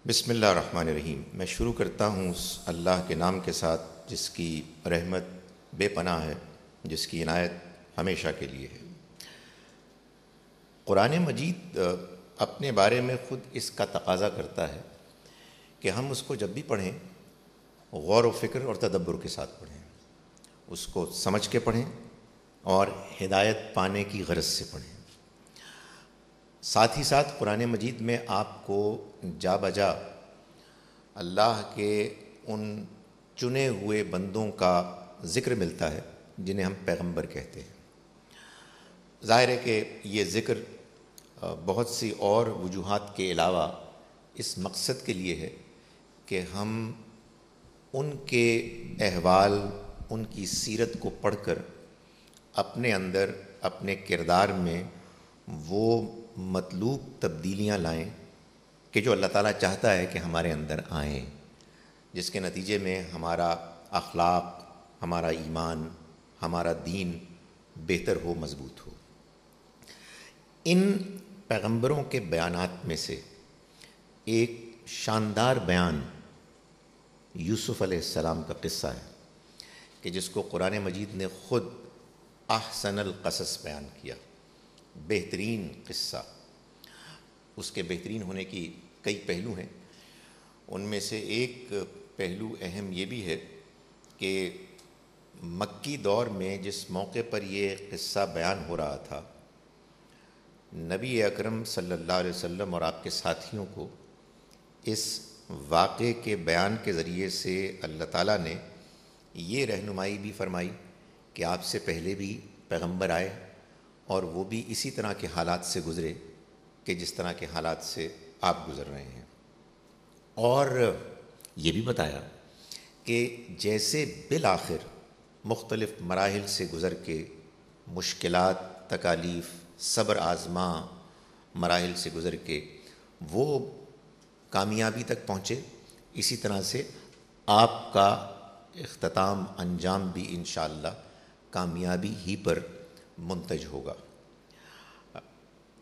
بسم اللہ الرحمن الرحیم۔ میں شروع کرتا ہوں اس اللہ کے نام کے ساتھ جس کی رحمت بے پناہ ہے، جس کی عنایت ہمیشہ کے لیے ہے۔ قرآن مجید اپنے بارے میں خود اس کا تقاضا کرتا ہے کہ ہم اس کو جب بھی پڑھیں غور و فکر اور تدبر کے ساتھ پڑھیں، اس کو سمجھ کے پڑھیں اور ہدایت پانے کی غرض سے پڑھیں۔ ساتھ ہی ساتھ قرآن مجید میں آپ کو جا بجا اللہ کے ان چنے ہوئے بندوں کا ذکر ملتا ہے جنہیں ہم پیغمبر کہتے ہیں۔ ظاہر ہے کہ یہ ذکر بہت سی اور وجوہات کے علاوہ اس مقصد کے لیے ہے کہ ہم ان کے احوال، ان کی سیرت کو پڑھ کر اپنے اندر، اپنے کردار میں وہ مطلوب تبدیلیاں لائیں کہ جو اللہ تعالیٰ چاہتا ہے کہ ہمارے اندر آئیں، جس کے نتیجے میں ہمارا اخلاق، ہمارا ایمان، ہمارا دین بہتر ہو، مضبوط ہو۔ ان پیغمبروں کے بیانات میں سے ایک شاندار بیان یوسف علیہ السلام کا قصہ ہے کہ جس کو قرآن مجید نے خود احسن القصص بیان کیا، بہترین قصہ۔ اس کے بہترین ہونے کی کئی پہلو ہیں، ان میں سے ایک پہلو اہم یہ بھی ہے کہ مکی دور میں جس موقع پر یہ قصہ بیان ہو رہا تھا، نبی اکرم صلی اللہ علیہ وسلم اور آپ کے ساتھیوں کو اس واقعے کے بیان کے ذریعے سے اللہ تعالیٰ نے یہ رہنمائی بھی فرمائی کہ آپ سے پہلے بھی پیغمبر آئے اور وہ بھی اسی طرح کے حالات سے گزرے کہ جس طرح کے حالات سے آپ گزر رہے ہیں، اور یہ بھی بتایا کہ جیسے بالآخر مختلف مراحل سے گزر کے، مشکلات، تکالیف، صبر آزما مراحل سے گزر کے وہ کامیابی تک پہنچے، اسی طرح سے آپ کا اختتام، انجام بھی انشاءاللہ کامیابی ہی پر منتج ہوگا۔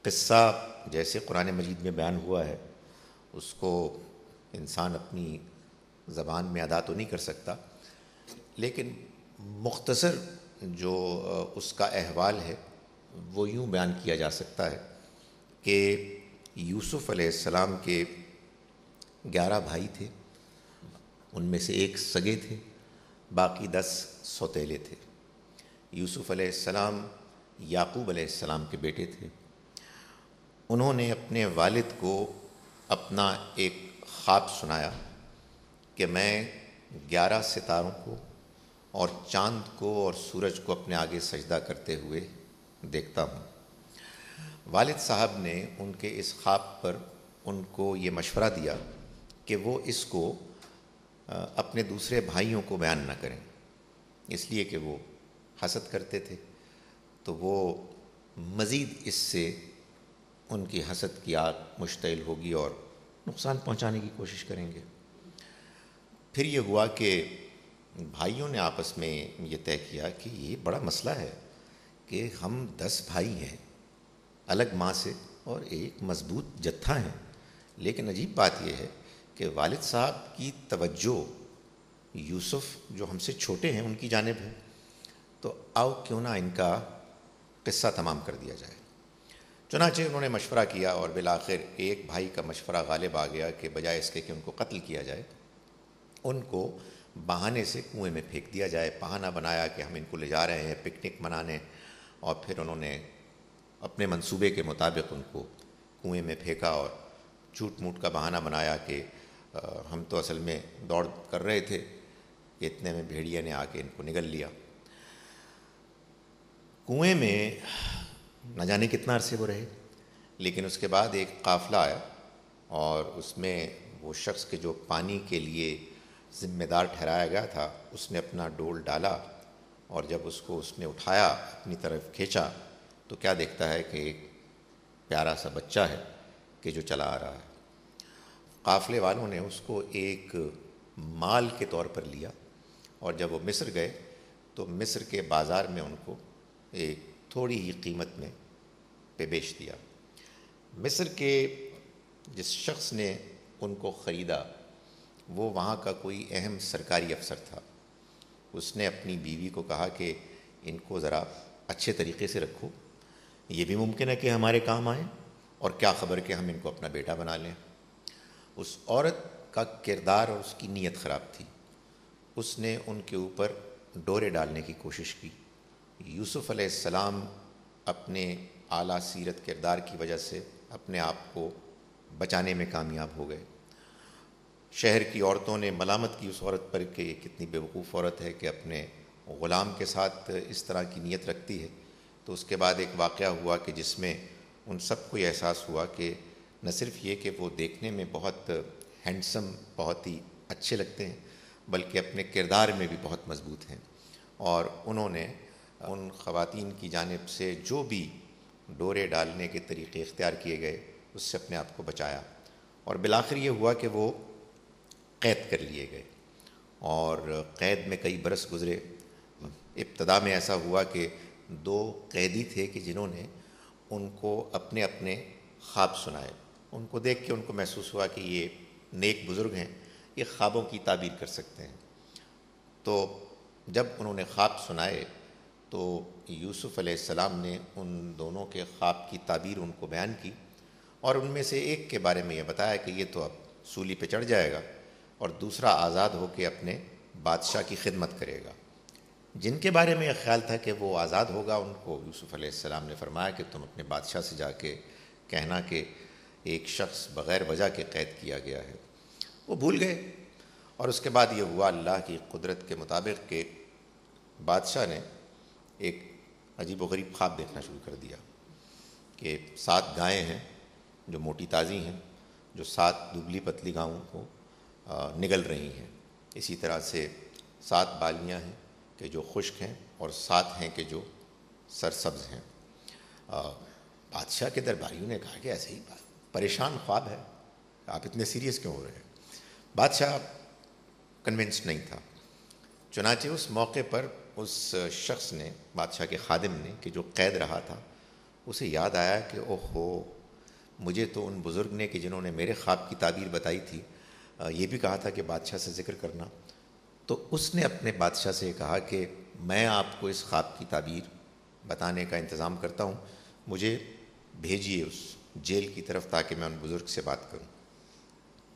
قصہ جیسے قرآن مجید میں بیان ہوا ہے اس کو انسان اپنی زبان میں ادا تو نہیں کر سکتا، لیکن مختصر جو اس کا احوال ہے وہ یوں بیان کیا جا سکتا ہے کہ یوسف علیہ السلام کے 11 بھائی تھے، ان میں سے ایک سگے تھے، باقی 10 سوتیلے تھے۔ یوسف علیہ السلام یعقوب علیہ السلام کے بیٹے تھے۔ انہوں نے اپنے والد کو اپنا ایک خواب سنایا کہ میں 11 ستاروں کو اور چاند کو اور سورج کو اپنے آگے سجدہ کرتے ہوئے دیکھتا ہوں۔ والد صاحب نے ان کے اس خواب پر ان کو یہ مشورہ دیا کہ وہ اس کو اپنے دوسرے بھائیوں کو بیان نہ کریں، اس لیے کہ وہ حسد کرتے تھے، تو وہ مزید اس سے ان کی حسد کی آگ مشتعل ہوگی اور نقصان پہنچانے کی کوشش کریں گے۔ پھر یہ ہوا کہ بھائیوں نے آپس میں یہ طے کیا کہ یہ بڑا مسئلہ ہے کہ ہم 10 بھائی ہیں الگ ماں سے اور ایک مضبوط جتھا ہیں، لیکن عجیب بات یہ ہے کہ والد صاحب کی توجہ یوسف جو ہم سے چھوٹے ہیں ان کی جانب ہے، تو آؤ کیوں نہ ان کا قصہ تمام کر دیا جائے۔ چنانچہ انہوں نے مشورہ کیا اور بالآخر ایک بھائی کا مشورہ غالب آ گیا کہ بجائے اس کے کہ ان کو قتل کیا جائے، ان کو بہانے سے کنویں میں پھینک دیا جائے۔ بہانہ بنایا کہ ہم ان کو لے جا رہے ہیں پکنک منانے، اور پھر انہوں نے اپنے منصوبے کے مطابق ان کو کنویں میں پھینکا اور جھوٹ موٹ کا بہانہ بنایا کہ ہم تو اصل میں دوڑ کر رہے تھے کہ اتنے میں بھیڑیا نے آ کے ان کو نگل لیا۔ کنویں میں نہ جانے کتنا عرصے وہ رہے، لیکن اس کے بعد ایک قافلہ آیا اور اس میں وہ شخص کے جو پانی کے لیے ذمہ دار ٹھہرایا گیا تھا اس نے اپنا ڈول ڈالا، اور جب اس کو اس نے اٹھایا اپنی طرف کھینچا تو کیا دیکھتا ہے کہ ایک پیارا سا بچہ ہے کہ جو چلا آ رہا ہے۔ قافلے والوں نے اس کو ایک مال کے طور پر لیا، اور جب وہ مصر گئے تو مصر کے بازار میں ان کو ایک تھوڑی ہی قیمت میں بیچ دیا۔ مصر کے جس شخص نے ان کو خریدا وہ وہاں کا کوئی اہم سرکاری افسر تھا۔ اس نے اپنی بیوی کو کہا کہ ان کو ذرا اچھے طریقے سے رکھو، یہ بھی ممکن ہے کہ ہمارے کام آئیں، اور کیا خبر کہ ہم ان کو اپنا بیٹا بنا لیں۔ اس عورت کا کردار اور اس کی نیت خراب تھی، اس نے ان کے اوپر ڈورے ڈالنے کی کوشش کی۔ یوسف علیہ السلام اپنے اعلیٰ سیرت کردار کی وجہ سے اپنے آپ کو بچانے میں کامیاب ہو گئے۔ شہر کی عورتوں نے ملامت کی اس عورت پر کہ یہ کتنی بیوقوف عورت ہے کہ اپنے غلام کے ساتھ اس طرح کی نیت رکھتی ہے۔ تو اس کے بعد ایک واقعہ ہوا کہ جس میں ان سب کو یہ احساس ہوا کہ نہ صرف یہ کہ وہ دیکھنے میں بہت ہینڈسم، بہت ہی اچھے لگتے ہیں، بلکہ اپنے کردار میں بھی بہت مضبوط ہیں، اور انہوں نے ان خواتین کی جانب سے جو بھی ڈورے ڈالنے کے طریقے اختیار کیے گئے اس سے اپنے آپ کو بچایا، اور بالآخر یہ ہوا کہ وہ قید کر لیے گئے، اور قید میں کئی برس گزرے۔ ابتدا میں ایسا ہوا کہ 2 قیدی تھے کہ جنہوں نے ان کو اپنے اپنے خواب سنائے۔ ان کو دیکھ کے ان کو محسوس ہوا کہ یہ نیک بزرگ ہیں، یہ خوابوں کی تعبیر کر سکتے ہیں۔ تو جب انہوں نے خواب سنائے تو یوسف علیہ السلام نے ان دونوں کے خواب کی تعبیر ان کو بیان کی، اور ان میں سے ایک کے بارے میں یہ بتایا کہ یہ تو اب سولی پہ چڑھ جائے گا، اور دوسرا آزاد ہو کے اپنے بادشاہ کی خدمت کرے گا۔ جن کے بارے میں یہ خیال تھا کہ وہ آزاد ہوگا، ان کو یوسف علیہ السلام نے فرمایا کہ تم اپنے بادشاہ سے جا کے کہنا کہ ایک شخص بغیر وجہ کے قید کیا گیا ہے۔ وہ بھول گئے، اور اس کے بعد یہ ہوا اللہ کی قدرت کے مطابق کہ بادشاہ نے ایک عجیب و غریب خواب دیکھنا شروع کر دیا کہ 7 گائیں ہیں جو موٹی تازی ہیں، جو 7 دبلی پتلی گاؤں کو نگل رہی ہیں۔ اسی طرح سے 7 بالیاں ہیں کہ جو خشک ہیں، اور 7 ہیں کہ جو سرسبز ہیں۔ بادشاہ کے درباریوں نے کہا کہ ایسے ہی پریشان خواب ہے، آپ اتنے سیریس کیوں ہو رہے ہیں؟ بادشاہ کنونسڈ نہیں تھا۔ چنانچہ اس موقع پر اس شخص نے، بادشاہ کے خادم نے کہ جو قید رہا تھا، اسے یاد آیا کہ اوہو، مجھے تو ان بزرگ نے کہ جنہوں نے میرے خواب کی تعبیر بتائی تھی یہ بھی کہا تھا کہ بادشاہ سے ذکر کرنا۔ تو اس نے اپنے بادشاہ سے کہا کہ میں آپ کو اس خواب کی تعبیر بتانے کا انتظام کرتا ہوں، مجھے بھیجیے اس جیل کی طرف تاکہ میں ان بزرگ سے بات کروں۔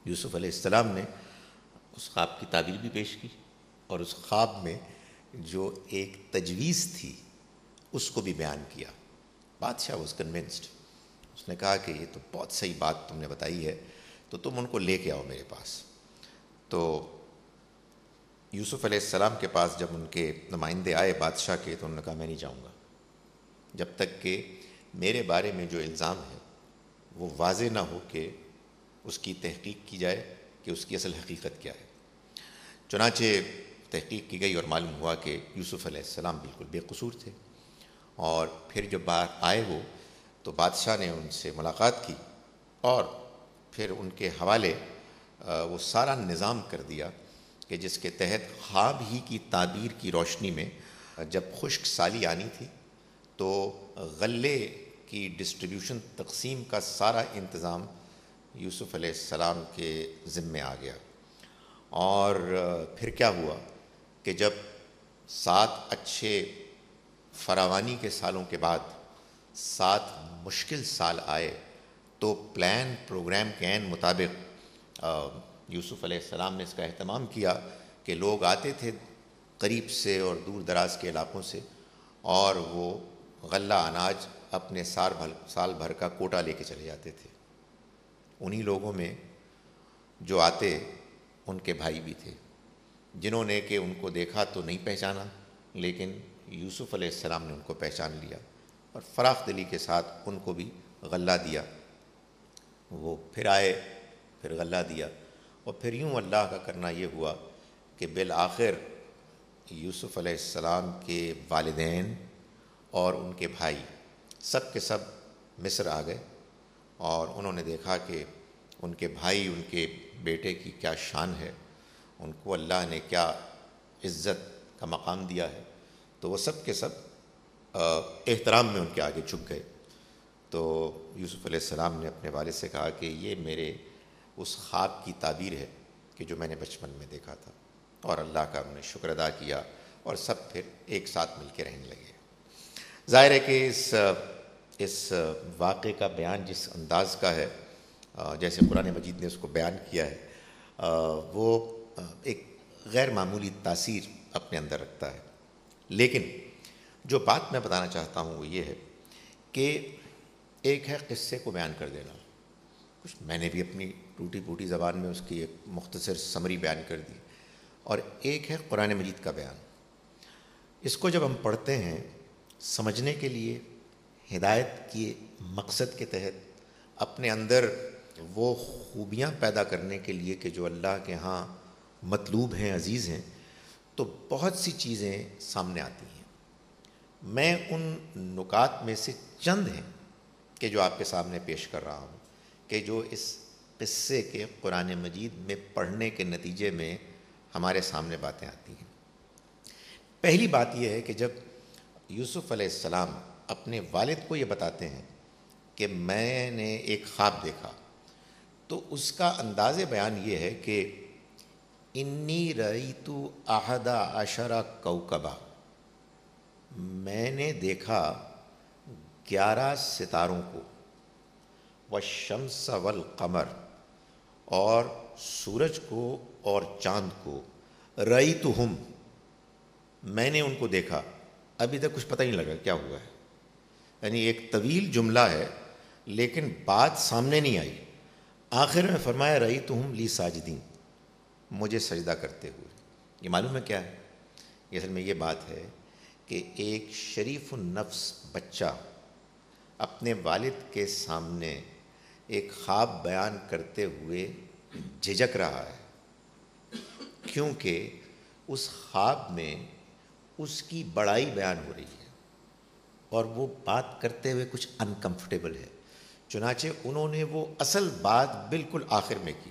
یوسف علیہ السلام نے اس خواب کی تعبیر بھی پیش کی، اور اس خواب میں جو ایک تجویز تھی اس کو بھی بیان کیا۔ بادشاہ واز کنونسڈ، اس نے کہا کہ یہ تو بہت صحیح بات تم نے بتائی ہے، تو تم ان کو لے کے آؤ میرے پاس۔ تو یوسف علیہ السلام کے پاس جب ان کے نمائندے آئے بادشاہ کے، تو انہوں نے کہا میں نہیں جاؤں گا جب تک کہ میرے بارے میں جو الزام ہے وہ واضح نہ ہو کہ اس کی تحقیق کی جائے کہ اس کی اصل حقیقت کیا ہے۔ چنانچہ تحقیق کی گئی اور معلوم ہوا کہ یوسف علیہ السلام بالکل بے قصور تھے، اور پھر جب باہر آئے وہ، تو بادشاہ نے ان سے ملاقات کی، اور پھر ان کے حوالے وہ سارا نظام کر دیا کہ جس کے تحت خواب ہی کی تعبیر کی روشنی میں جب خشک سالی آنی تھی تو غلے کی ڈسٹریبیوشن، تقسیم کا سارا انتظام یوسف علیہ السلام کے ذمے آ گیا۔ اور پھر کیا ہوا کہ جب 7 اچھے فراوانی کے سالوں کے بعد 7 مشکل سال آئے، تو پلان پروگرام کے عین مطابق یوسف علیہ السلام نے اس کا اہتمام کیا کہ لوگ آتے تھے قریب سے اور دور دراز کے علاقوں سے، اور وہ غلہ اناج اپنے سال بھر کا کوٹا لے کے چلے جاتے تھے۔ انہی لوگوں میں جو آتے ان کے بھائی بھی تھے، جنہوں نے کہ ان کو دیکھا تو نہیں پہچانا، لیکن یوسف علیہ السلام نے ان کو پہچان لیا اور فراخ دلی کے ساتھ ان کو بھی غلہ دیا۔ وہ پھر آئے، پھر غلہ دیا، اور پھر یوں اللہ کا کرنا یہ ہوا کہ بالآخر یوسف علیہ السلام کے والدین اور ان کے بھائی سب کے سب مصر آ گئے، اور انہوں نے دیکھا کہ ان کے بھائی، ان کے بیٹے کی کیا شان ہے، ان کو اللہ نے کیا عزت کا مقام دیا ہے، تو وہ سب کے سب احترام میں ان کے آگے جھک گئے۔ تو یوسف علیہ السلام نے اپنے والد سے کہا کہ یہ میرے اس خواب کی تعبیر ہے کہ جو میں نے بچپن میں دیکھا تھا، اور اللہ کا ہم نے شکر ادا کیا اور سب پھر ایک ساتھ مل کے رہنے لگے۔ ظاہر ہے کہ اس واقعے کا بیان جس انداز کا ہے، جیسے قرآن مجید نے اس کو بیان کیا ہے، وہ ایک غیر معمولی تاثیر اپنے اندر رکھتا ہے۔ لیکن جو بات میں بتانا چاہتا ہوں وہ یہ ہے کہ ایک ہے قصے کو بیان کر دینا، کچھ میں نے بھی اپنی ٹوٹی پھوٹی زبان میں اس کی ایک مختصر سمری بیان کر دی، اور ایک ہے قرآن مجید کا بیان۔ اس کو جب ہم پڑھتے ہیں سمجھنے کے لیے، ہدایت کے مقصد کے تحت، اپنے اندر وہ خوبیاں پیدا کرنے کے لیے کہ جو اللہ کے ہاں مطلوب ہیں، عزیز ہیں، تو بہت سی چیزیں سامنے آتی ہیں۔ میں ان نکات میں سے چند ہیں کہ جو آپ کے سامنے پیش کر رہا ہوں، کہ جو اس قصے کے قرآن مجید میں پڑھنے کے نتیجے میں ہمارے سامنے باتیں آتی ہیں۔ پہلی بات یہ ہے کہ جب یوسف علیہ السلام اپنے والد کو یہ بتاتے ہیں کہ میں نے ایک خواب دیکھا، تو اس کا انداز بیان یہ ہے کہ انی رأیت احد عشر کوکبا، میں نے دیکھا 11 ستاروں کو، والشمس والقمر، اور سورج کو اور چاند کو، رأیتہم، میں نے ان کو دیکھا۔ ابھی تک کچھ پتہ نہیں لگا کیا ہوا ہے، یعنی ایک طویل جملہ ہے لیکن بات سامنے نہیں آئی۔ آخر میں فرمایا رأیتہم لی ساجدین، مجھے سجدہ کرتے ہوئے۔ یہ معلوم ہے کیا ہے؟ یہ اصل میں یہ بات ہے کہ ایک شریف النفس بچہ اپنے والد کے سامنے ایک خواب بیان کرتے ہوئے جھجک رہا ہے، کیونکہ اس خواب میں اس کی بڑائی بیان ہو رہی ہے اور وہ بات کرتے ہوئے کچھ انکمفرٹیبل ہے۔ چنانچہ انہوں نے وہ اصل بات بالکل آخر میں کی،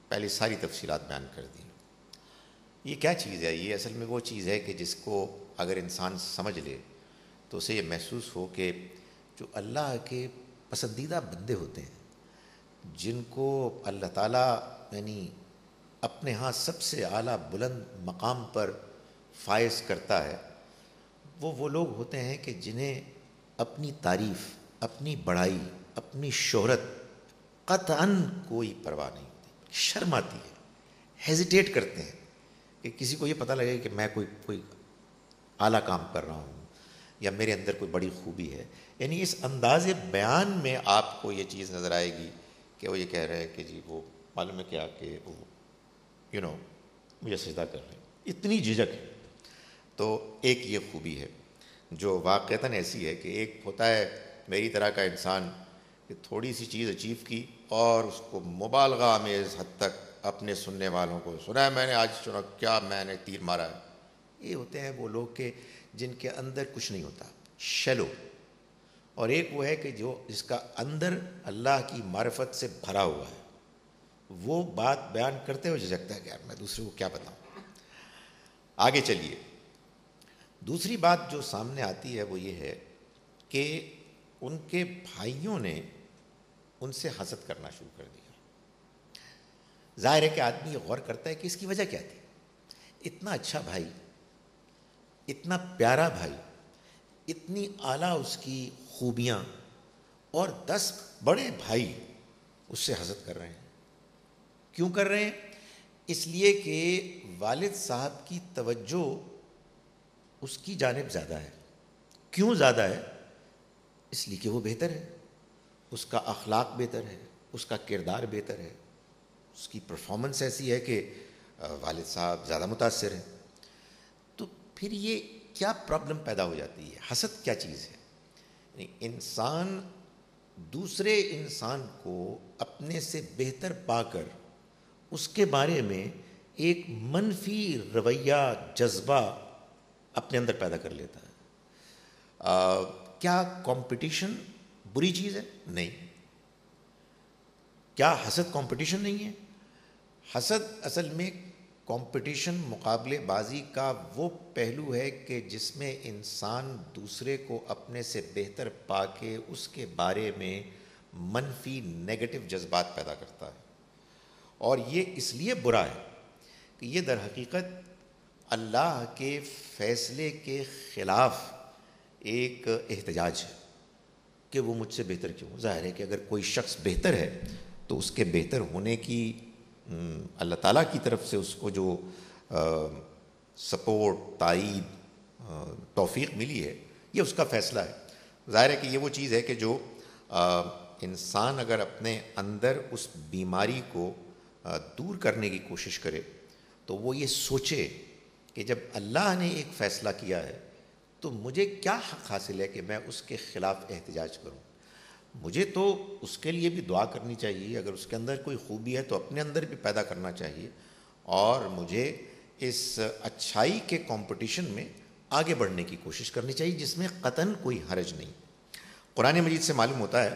پہلے ساری تفصیلات بیان کر دی۔ یہ کیا چیز ہے؟ یہ اصل میں وہ چیز ہے کہ جس کو اگر انسان سمجھ لے تو اسے یہ محسوس ہو کہ جو اللہ کے پسندیدہ بندے ہوتے ہیں، جن کو اللہ تعالیٰ یعنی اپنے ہاں سب سے اعلیٰ بلند مقام پر فائز کرتا ہے، وہ لوگ ہوتے ہیں کہ جنہیں اپنی تعریف، اپنی بڑائی، اپنی شہرت قطعاً کوئی پرواہ نہیں ہوتی، شرم آتی ہے، ہیزیٹیٹ کرتے ہیں کہ کسی کو یہ پتہ لگے کہ میں کوئی اعلیٰ کام کر رہا ہوں یا میرے اندر کوئی بڑی خوبی ہے۔ یعنی اس انداز بیان میں آپ کو یہ چیز نظر آئے گی کہ وہ یہ کہہ رہے ہیں کہ جی وہ معلوم ہے کیا کہ وہ مجھے سجدہ کر رہے ہیں، اتنی جھجک ہے۔ تو ایک یہ خوبی ہے جو واقعتاً ایسی ہے کہ ایک ہوتا ہے میری طرح کا انسان کہ تھوڑی سی چیز اچیو کی اور اس کو مبالغہ آمیز حد تک اپنے سننے والوں کو سنا ہے میں نے آج سنا کیا میں نے تیر مارا ہے۔ یہ ہوتے ہیں وہ لوگ کہ جن کے اندر کچھ نہیں ہوتا، شیلو۔ اور ایک وہ ہے کہ جس کا اندر اللہ کی معرفت سے بھرا ہوا ہے، وہ بات بیان کرتے ہوئے جھجکتا ہے کہ یار میں دوسرے کو کیا بتاؤں۔ آگے چلیے، دوسری بات جو سامنے آتی ہے وہ یہ ہے کہ ان کے بھائیوں نے ان سے حسد کرنا شروع کر دیا۔ ظاہر ہے کہ آدمی یہ غور کرتا ہے کہ اس کی وجہ کیا تھی؟ اتنا اچھا بھائی، اتنا پیارا بھائی، اتنی اعلیٰ اس کی خوبیاں، اور 10 بڑے بھائی اس سے حسد کر رہے ہیں۔ کیوں کر رہے ہیں؟ اس لیے کہ والد صاحب کی توجہ اس کی جانب زیادہ ہے۔ کیوں زیادہ ہے؟ اس لیے کہ وہ بہتر ہے، اس کا اخلاق بہتر ہے، اس کا کردار بہتر ہے، اس کی پرفارمنس ایسی ہے کہ والد صاحب زیادہ متاثر ہیں۔ تو پھر یہ کیا پرابلم پیدا ہو جاتی ہے؟ حسد کیا چیز ہے؟ یعنی انسان دوسرے انسان کو اپنے سے بہتر پا کر اس کے بارے میں ایک منفی رویہ، جذبہ اپنے اندر پیدا کر لیتا ہے۔ کیا کمپٹیشن بری چیز ہے؟ نہیں۔ کیا حسد کمپٹیشن نہیں ہے؟ حسد اصل میں کمپٹیشن، مقابلے بازی کا وہ پہلو ہے کہ جس میں انسان دوسرے کو اپنے سے بہتر پا کے اس کے بارے میں منفی، نیگیٹو جذبات پیدا کرتا ہے۔ اور یہ اس لیے برا ہے کہ یہ در حقیقت اللہ کے فیصلے کے خلاف ایک احتجاج ہے کہ وہ مجھ سے بہتر کیوں. ظاہر ہے کہ اگر کوئی شخص بہتر ہے تو اس کے بہتر ہونے کی اللہ تعالیٰ کی طرف سے اس کو جو سپورٹ، تائید، توفیق ملی ہے، یہ اس کا فیصلہ ہے. ظاہر ہے کہ یہ وہ چیز ہے کہ جو انسان اگر اپنے اندر اس بیماری کو دور کرنے کی کوشش کرے تو وہ یہ سوچے کہ جب اللہ نے ایک فیصلہ کیا ہے تو مجھے کیا حق حاصل ہے کہ میں اس کے خلاف احتجاج کروں. مجھے تو اس کے لیے بھی دعا کرنی چاہیے، اگر اس کے اندر کوئی خوبی ہے تو اپنے اندر بھی پیدا کرنا چاہیے، اور مجھے اس اچھائی کے کمپٹیشن میں آگے بڑھنے کی کوشش کرنی چاہیے، جس میں قطعاً کوئی حرج نہیں. قرآن مجید سے معلوم ہوتا ہے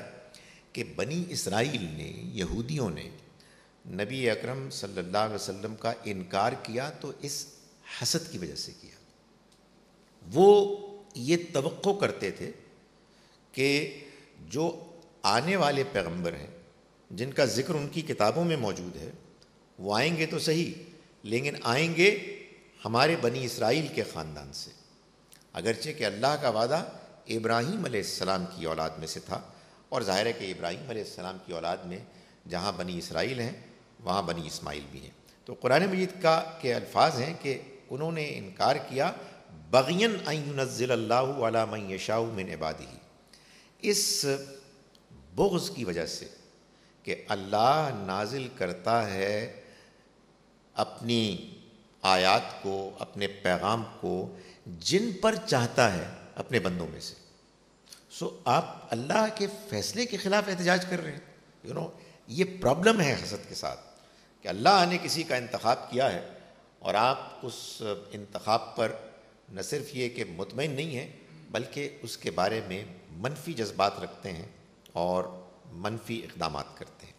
کہ بنی اسرائیل نے، یہودیوں نے نبی اکرم صلی اللہ علیہ وسلم کا انکار کیا تو اس حسد کی وجہ سے کیا. وہ یہ توقع کرتے تھے کہ جو آنے والے پیغمبر ہیں جن کا ذکر ان کی کتابوں میں موجود ہے وہ آئیں گے تو صحیح، لیکن آئیں گے ہمارے بنی اسرائیل کے خاندان سے. اگرچہ کہ اللہ کا وعدہ ابراہیم علیہ السلام کی اولاد میں سے تھا، اور ظاہر ہے کہ ابراہیم علیہ السلام کی اولاد میں جہاں بنی اسرائیل ہیں وہاں بنی اسماعیل بھی ہیں. تو قرآن مجید کے الفاظ ہیں کہ انہوں نے انکار کیا بغین ان ینزل اللہ علی من یشاء من عبادہ، اس بغض کی وجہ سے کہ اللہ نازل کرتا ہے اپنی آیات کو، اپنے پیغام کو جن پر چاہتا ہے اپنے بندوں میں سے. سو آپ اللہ کے فیصلے کے خلاف احتجاج کر رہے ہیں. یہ پرابلم ہے حسد کے ساتھ کہ اللہ نے کسی کا انتخاب کیا ہے اور آپ اس انتخاب پر نہ صرف یہ کہ مطمئن نہیں ہیں بلکہ اس کے بارے میں منفی جذبات رکھتے ہیں اور منفی اقدامات کرتے ہیں.